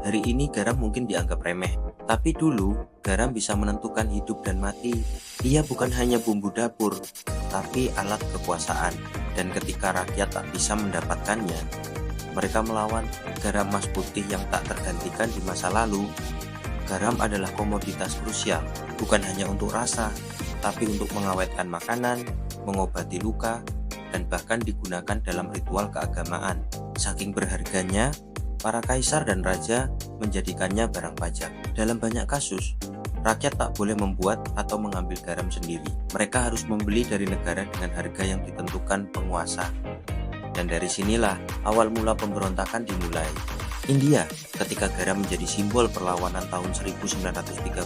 Hari ini garam mungkin dianggap remeh, tapi dulu garam bisa menentukan hidup dan mati. Ia bukan hanya bumbu dapur, tapi alat kekuasaan. Dan ketika rakyat tak bisa mendapatkannya, mereka melawan. Garam emas putih yang tak tergantikan di masa lalu. Garam adalah komoditas krusial, bukan hanya untuk rasa, tapi untuk mengawetkan makanan, mengobati luka, dan bahkan digunakan dalam ritual keagamaan. Saking berharganya, para kaisar dan raja menjadikannya barang pajak. Dalam banyak kasus, rakyat tak boleh membuat atau mengambil garam sendiri. Mereka harus membeli dari negara dengan harga yang ditentukan penguasa. Dan dari sinilah awal mula pemberontakan dimulai. India, ketika garam menjadi simbol perlawanan tahun 1930.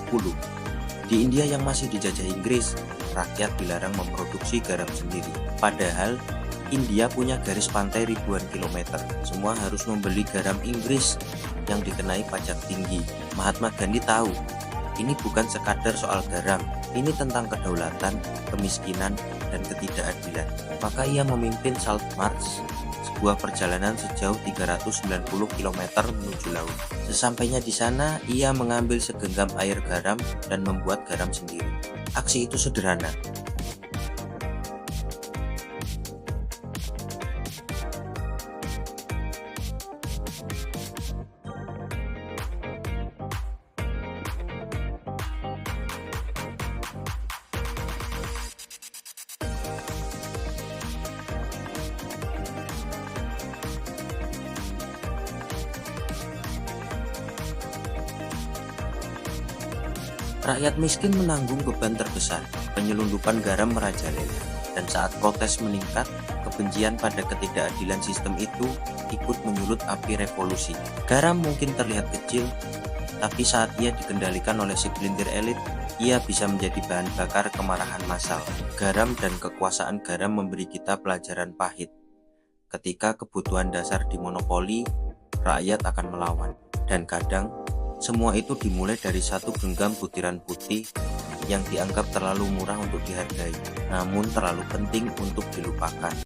Di India yang masih dijajah Inggris, rakyat dilarang memproduksi garam sendiri. Padahal India punya garis pantai ribuan kilometer. Semua harus membeli garam Inggris yang dikenai pajak tinggi. Mahatma Gandhi tahu, ini bukan sekadar soal garam, ini tentang kedaulatan, kemiskinan, dan ketidakadilan. Maka ia memimpin Salt March, sebuah perjalanan sejauh 390 km menuju laut. Sesampainya di sana, ia mengambil segenggam air garam dan membuat garam sendiri. Aksi itu sederhana. Rakyat miskin menanggung beban terbesar, penyelundupan garam merajalela, dan saat protes meningkat, kebencian pada ketidakadilan sistem itu ikut menyulut api revolusi. Garam mungkin terlihat kecil, tapi saat ia dikendalikan oleh segelintir elit, ia bisa menjadi bahan bakar kemarahan massal. Garam dan kekuasaan garam memberi kita pelajaran pahit. Ketika kebutuhan dasar dimonopoli, rakyat akan melawan, dan kadang semua itu dimulai dari satu genggam butiran putih yang dianggap terlalu murah untuk dihargai, namun terlalu penting untuk dilupakan.